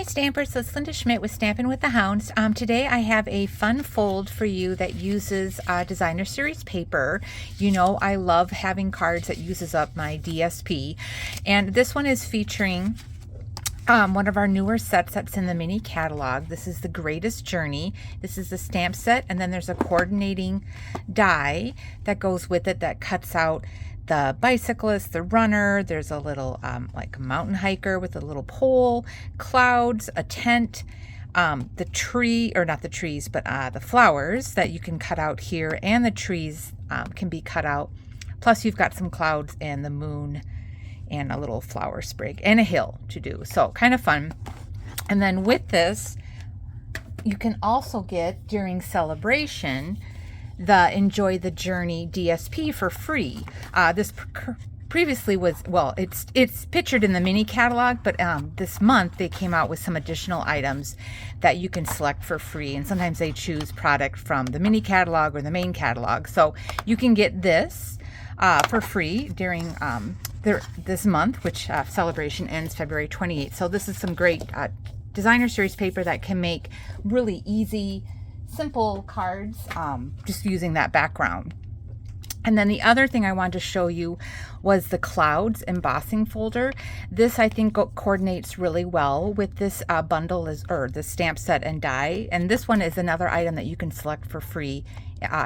Hi Stampers, so it's Linda Schmidt with Stampin' with the Hounds. Today I have a fun fold for you that uses designer series paper. You know I love having cards that uses up my DSP, and this one is featuring one of our newer sets that's in the mini catalog. This is the Greatest Journey. This is the stamp set, and then there's a coordinating die that goes with it that cuts out the bicyclist, the runner. There's a little like a mountain hiker with a little pole, clouds, a tent, the tree, or not the trees, but the flowers that you can cut out here, and the trees can be cut out. Plus you've got some clouds and the moon and a little flower sprig and a hill to do. So kind of fun. And then with this, you can also get during celebration the Enjoy the Journey DSP for free. This previously was, well, it's pictured in the mini catalog, but this month they came out with some additional items that you can select for free, and sometimes they choose product from the mini catalog or the main catalog. So you can get this for free during this month, which celebration ends February 28th. So this is some great designer series paper that can make really easy, simple cards just using that background. And then the other thing I wanted to show you was the clouds embossing folder. This I think coordinates really well with this bundle, or the stamp set and die. And this one is another item that you can select for free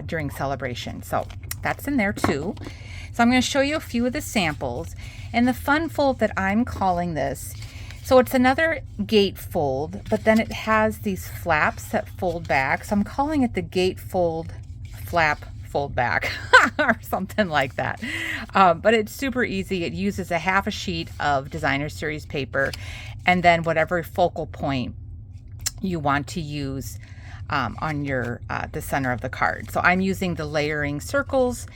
during celebration. So that's in there too. So I'm going to show you a few of the samples. And the fun fold that I'm calling this, so it's another gatefold, but then it has these flaps that fold back. So I'm calling it the Gatefold Flap Fold Back or something like that. But it's super easy. It uses a half a sheet of designer series paper and then whatever focal point you want to use on your the center of the card. So I'm using the layering circles.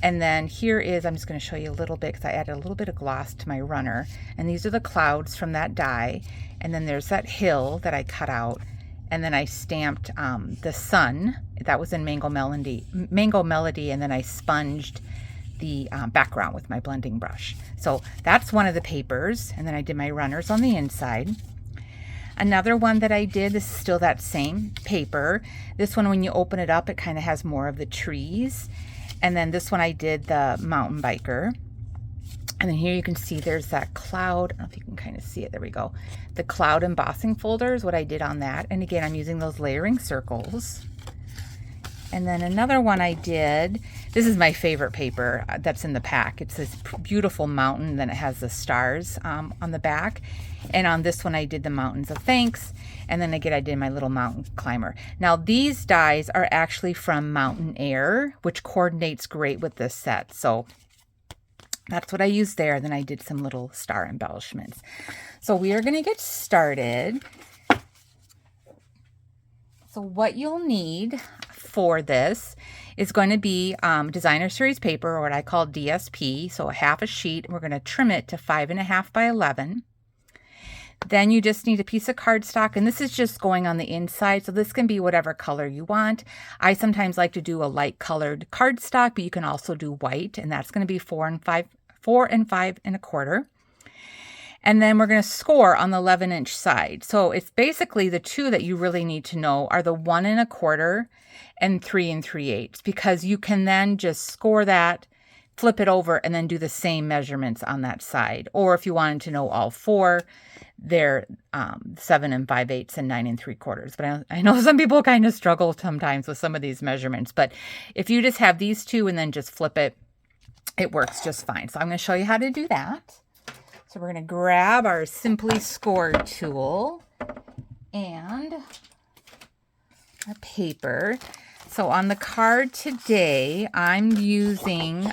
And then here is, I'm just going to show you a little bit because I added a little bit of gloss to my runner. And these are the clouds from that die. And then there's that hill that I cut out. And then I stamped the sun. That was in Mango Melody. And then I sponged the background with my blending brush. So that's one of the papers. And then I did my runners on the inside. Another one that I did, this is still that same paper. This one, when you open it up, it kind of has more of the trees. And then this one I did the mountain biker. And then here you can see there's that cloud. I don't know if you can kind of see it. There we go. The cloud embossing folder is what I did on that. And again, I'm using those layering circles. And then another one I did, this is my favorite paper that's in the pack. It's this beautiful mountain, then it has the stars on the back. And on this one I did the Mountains of Thanks. And then again I did my little mountain climber. Now these dies are actually from Mountain Air, which coordinates great with this set. So that's what I used there. Then I did some little star embellishments. So we are going to get started. So what you'll need for this is going to be designer series paper, or what I call DSP. So a half a sheet. We're going to trim it to 5.5 by 11. Then you just need a piece of cardstock, and this is just going on the inside. So this can be whatever color you want. I sometimes like to do a light colored cardstock, but you can also do white, and that's going to be 4 and 5.25. And then we're going to score on the 11-inch side. So it's basically the two that you really need to know are the 1 1/4 and 3 3/8, because you can then just score that, flip it over, and then do the same measurements on that side. Or if you wanted to know all four, they're 7 5/8 and 9 3/4. But I know some people kind of struggle sometimes with some of these measurements. But if you just have these two and then just flip it, it works just fine. So I'm going to show you how to do that. So we're going to grab our Simply Score tool and our paper. So on the card today, I'm using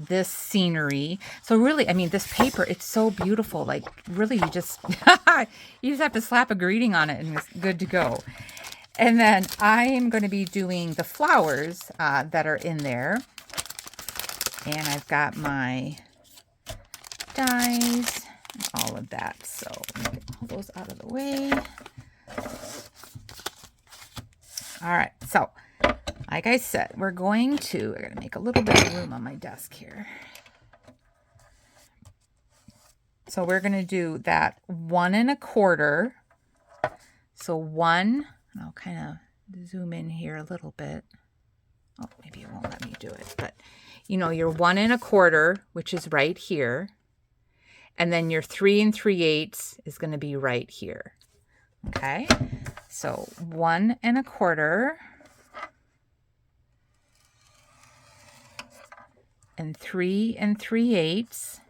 this scenery. So really, I mean, this paper, it's so beautiful. Like really, you just have to slap a greeting on it and it's good to go. And then I am going to be doing the flowers that are in there. And I've got my dies and all of that. So let me get all those out of the way. All right, so like I said, we're going to make a little bit of room on my desk here. So we're going to do that 1 1/4 So 1, I'll kind of zoom in here a little bit. Oh, maybe it won't let me do it, but you know, your 1 1/4, which is right here, and then your 3 3/8 is going to be right here. Okay, so 1 1/4 and 3 3/8,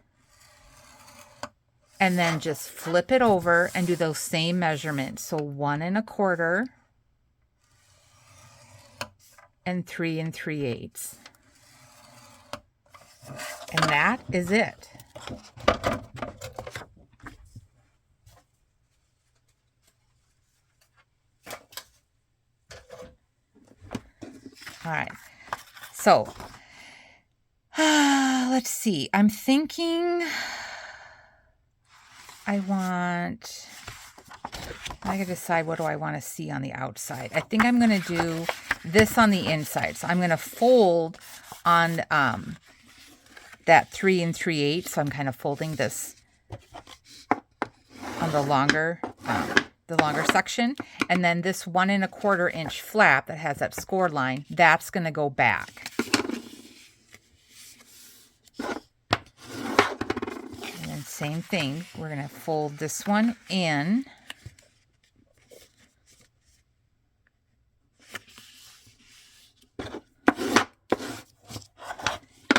and then just flip it over and do those same measurements. So 1 1/4 and 3 3/8. And that is it. All right. So, let's see. I'm thinking I gotta decide what do I want to see on the outside. I think I'm going to do this on the inside. So I'm going to fold on that 3 3/8. So I'm kind of folding this on the longer section. And then this 1 1/4 inch flap that has that score line, that's going to go back. And then same thing, we're going to fold this one in.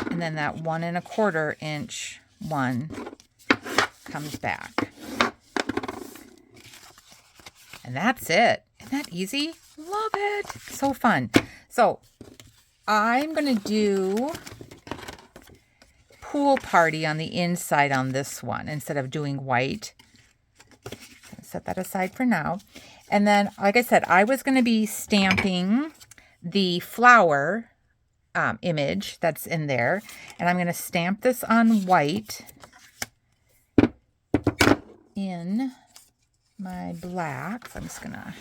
And then that 1 1/4 inch one comes back. And that's it. Isn't that easy? Love it. So fun. So I'm going to do pool party on the inside on this one instead of doing white. Set that aside for now. And then, like I said, I was going to be stamping the flower image that's in there. And I'm going to stamp this on white in my black. So I'm just going to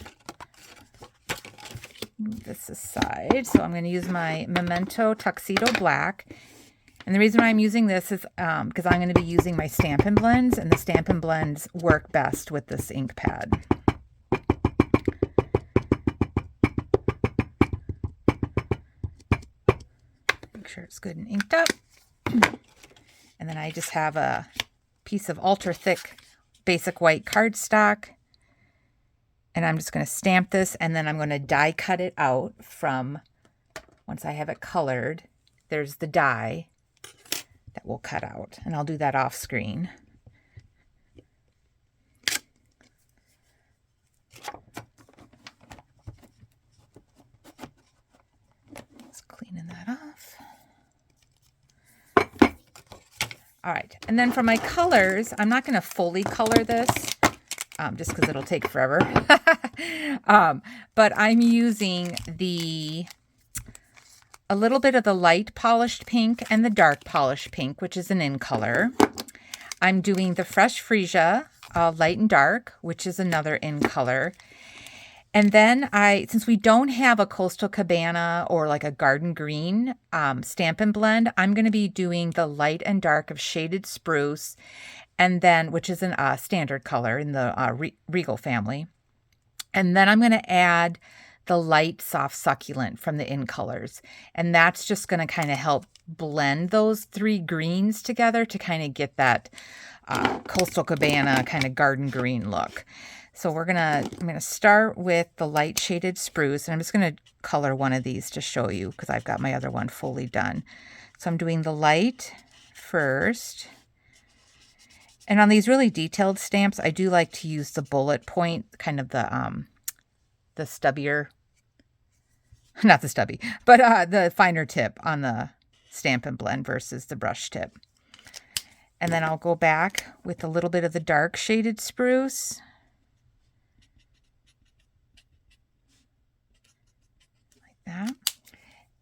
move this aside. So I'm going to use my Memento Tuxedo Black. And the reason why I'm using this is because I'm going to be using my Stampin' blends, and the Stampin' blends work best with this ink pad. Make sure it's good and inked up. And then I just have a piece of ultra thick basic white cardstock. And I'm just going to stamp this, and then I'm going to die cut it out from, once I have it colored, there's the die that we'll cut out, and I'll do that off screen. Just cleaning that off. All right, and then for my colors, I'm not going to fully color this, just because it'll take forever. But I'm using a little bit of the light polished pink and the dark polished pink, which is an in color. I'm doing the Fresh Freesia light and dark, which is another in color. And then since we don't have a Coastal Cabana or like a garden green Stampin' blend, I'm going to be doing the light and dark of Shaded Spruce, and then, which is a standard color in the Regal family. And then I'm going to add the light soft succulent from the in colors, and that's just going to kind of help blend those 3 greens together to kind of get that Coastal Cabana kind of garden green look. So I'm gonna start with the light Shaded Spruce, and I'm just going to color one of these to show you because I've got my other one fully done. So I'm doing the light first. And on these really detailed stamps, I do like to use the bullet point, kind of the stubbier, not the stubby, but the finer tip on the Stampin' blend versus the brush tip. And then I'll go back with a little bit of the dark Shaded Spruce. Like that.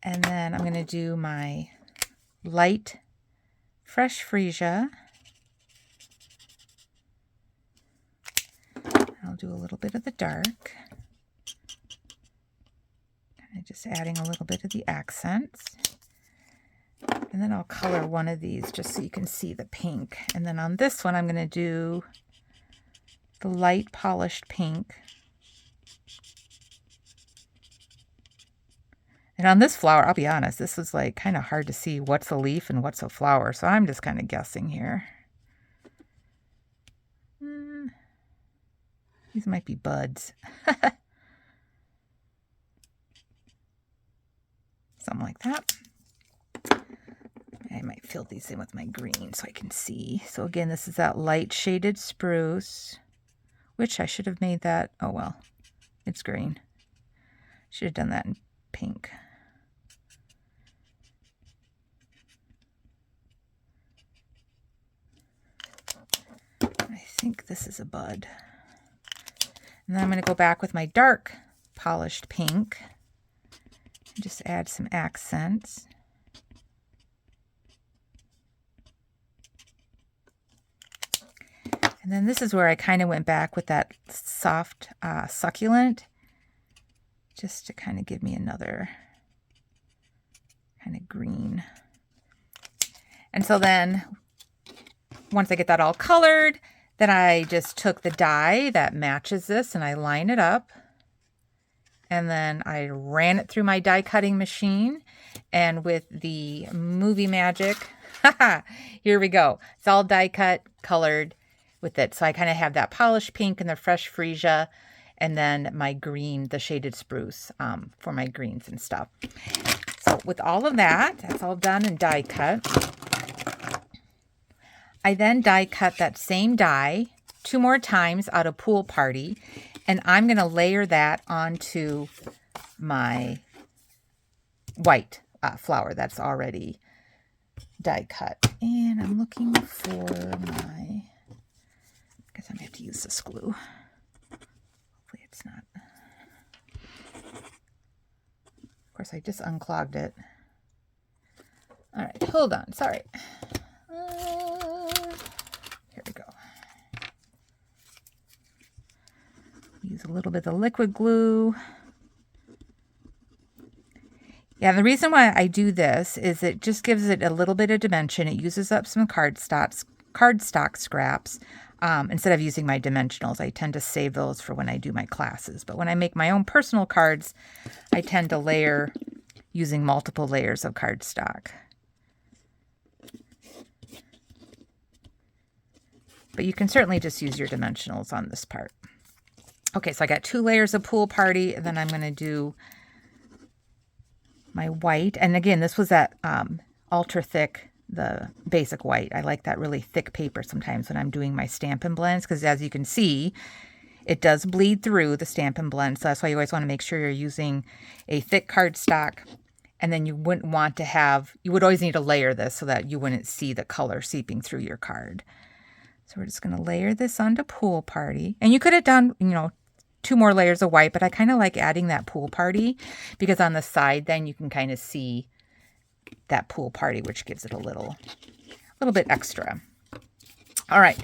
And then I'm going to do my light Fresh Freesia. I'll do a little bit of the dark. Kind of just adding a little bit of the accents. And then I'll color one of these just so you can see the pink. And then on this one, I'm going to do the light polished pink And on this flower, I'll be honest, this was like kind of hard to see what's a leaf and what's a flower. So I'm just kind of guessing here. These might be buds. Something like that. I might fill these in with my green so I can see. So again, this is that light shaded spruce, which I should have made that. Oh well, it's green. Should have done that in pink. I think this is a bud. And then I'm going to go back with my dark polished pink and just add some accents. And then this is where I kind of went back with that soft succulent, just to kind of give me another kind of green. And so then once I get that all colored, then I just took the dye that matches this and I line it up. And then I ran it through my die cutting machine. And with the movie magic, here we go. It's all die cut, colored with it. So I kind of have that polished pink and the fresh freesia, and then my green, the shaded spruce for my greens and stuff. So with all of that, that's all done and die cut. I then die cut that same die 2 more times out of Pool Party, and I'm going to layer that onto my white flower that's already die cut. And I'm looking for my, I guess I'm going to have to use this glue. Hopefully it's not. Of course, I just unclogged it. All right, hold on, sorry. Here we go. Use a little bit of liquid glue. Yeah, the reason why I do this is it just gives it a little bit of dimension. It uses up some cardstock scraps. Instead of using my dimensionals, I tend to save those for when I do my classes. But when I make my own personal cards, I tend to layer using multiple layers of cardstock. But you can certainly just use your dimensionals on this part. Okay, so I got 2 layers of Pool Party, and then I'm going to do my white. And again, this was that ultra thick, the basic white. I like that really thick paper sometimes when I'm doing my Stampin' blends, because as you can see, it does bleed through the Stampin' blend. So that's why you always want to make sure you're using a thick cardstock. And then you wouldn't want to have, you would always need to layer this so that you wouldn't see the color seeping through your card. So we're just going to layer this onto Pool Party. And you could have done, 2 more layers of white, but I kind of like adding that Pool Party because on the side then you can kind of see that Pool Party, which gives it a little bit extra. All right.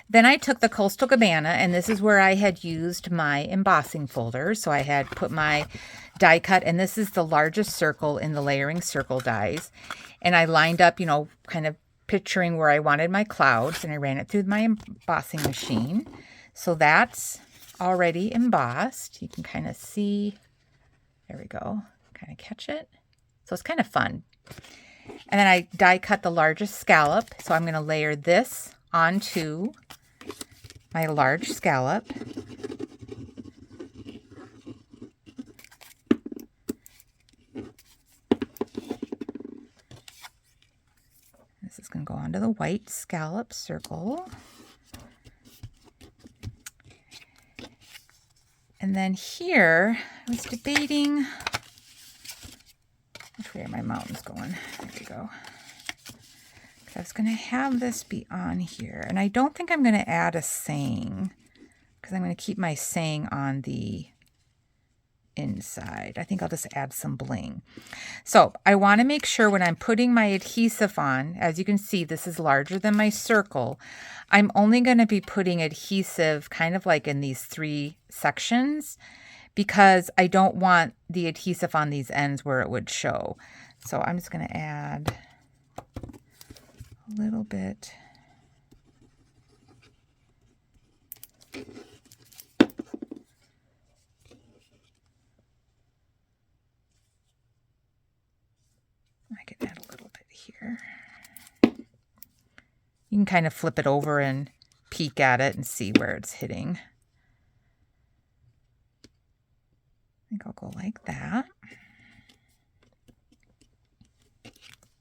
Then I took the Coastal Cabana, and this is where I had used my embossing folder. So I had put my die cut, and this is the largest circle in the layering circle dies. And I lined up, kind of picturing where I wanted my clouds, and I ran it through my embossing machine. So that's already embossed. You can kind of see, there we go, kind of catch it. So it's kind of fun. And then I die cut the largest scallop. So I'm going to layer this onto my large scallop. This is going to go onto the white scallop circle. And then here, I was debating which way are my mountains going. There we go. I was going to have this be on here. And I don't think I'm going to add a saying because I'm going to keep my saying on the inside. I think I'll just add some bling. So I want to make sure when I'm putting my adhesive on, as you can see, this is larger than my circle. I'm only going to be putting adhesive kind of like in these 3 sections because I don't want the adhesive on these ends where it would show. So I'm just going to add a little bit. I can add a little bit here. You can kind of flip it over and peek at it and see where it's hitting. I think I'll go like that.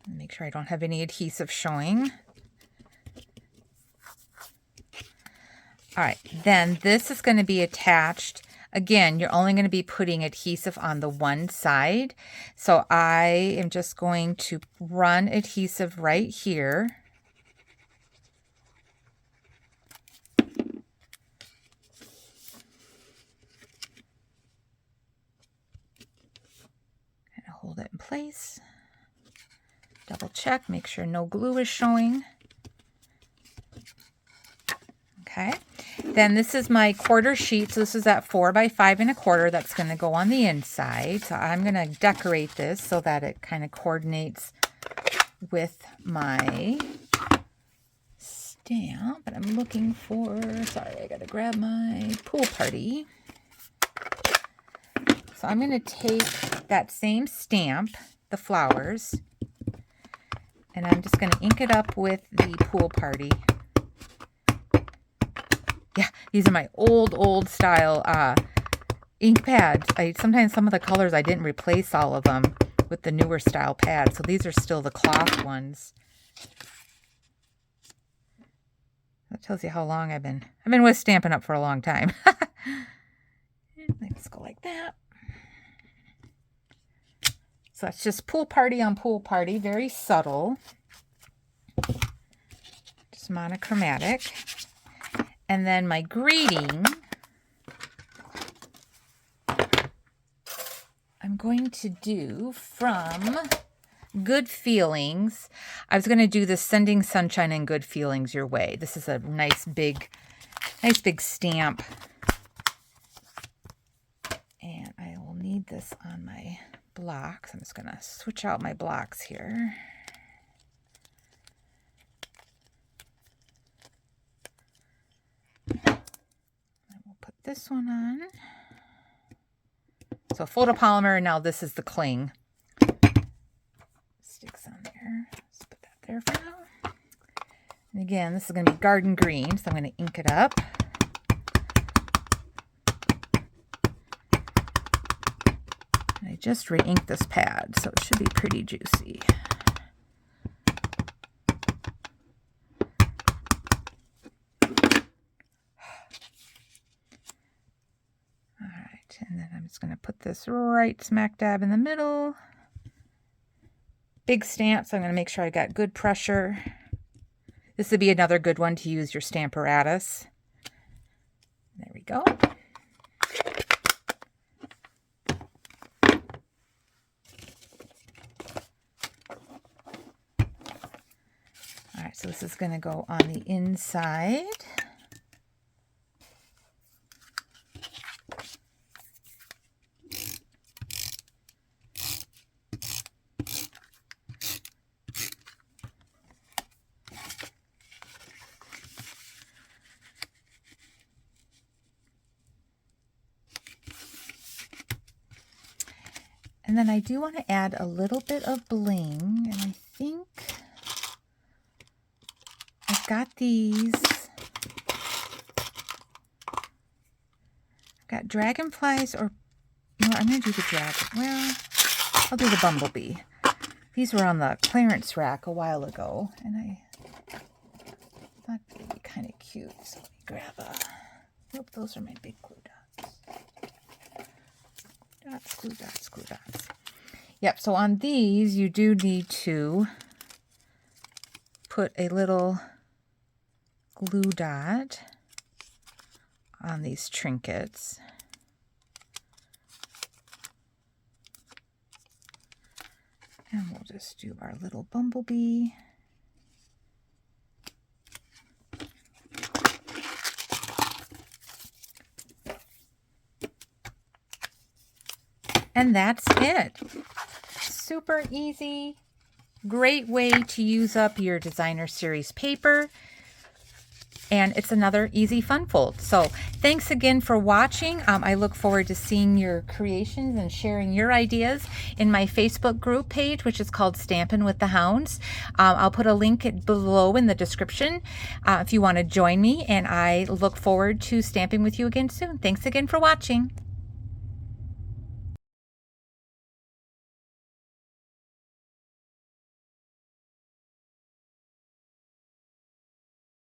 Make sure I don't have any adhesive showing. All right, then this is going to be attached. Again, you're only going to be putting adhesive on the one side. So I am just going to run adhesive right here. Kind of hold it in place. Double check, make sure no glue is showing. Okay, then this is my quarter sheet. So this is that 4 by 5 1/4 that's going to go on the inside. So I'm going to decorate this so that it kind of coordinates with my stamp. But I'm looking for, sorry, I got to grab my pool party. So I'm going to take that same stamp, the flowers, and I'm just going to ink it up with the pool party. Yeah, these are my old style ink pads. Sometimes some of the colors I didn't replace all of them with the newer style pads. So these are still the cloth ones. That tells you how long I've been with Stampin' Up for a long time. Let's go like that. So that's just pool party on pool party, very subtle. Just monochromatic. And then my greeting, I'm going to do from Good Feelings. I was going to do the Sending Sunshine and Good Feelings Your Way. This is a nice big stamp. And I will need this on my blocks. I'm just going to switch out my blocks here. This one on. So photopolymer, and now this is the cling. Sticks on there. Let's put that there for now. And again, this is going to be garden green, so I'm going to ink it up. And I just re-inked this pad, so it should be pretty juicy. And then I'm just going to put this right smack dab in the middle. Big stamp, so I'm going to make sure I got good pressure. This would be another good one to use your Stamparatus. There we go. All right, so this is going to go on the inside. And then I do want to add a little bit of bling, and I think I've got these. I've got dragonflies, or no, I'm going to do the dragon. Well, I'll do the bumblebee. These were on the clearance rack a while ago, and I thought they'd be kind of cute. So let me grab a. Nope, those are my big glue dots. Glue dots. Yep, so on these, you do need to put a little glue dot on these trinkets. And we'll just do our little bumblebee. And that's it. Super easy. Great way to use up your designer series paper. and it's another easy fun fold. So thanks again for watching. I look forward to seeing your creations and sharing your ideas in my Facebook group page, which is called Stampin' with the Hounds. I'll put a link below in the description if you want to join me, and I look forward to stamping with you again soon. Thanks again for watching.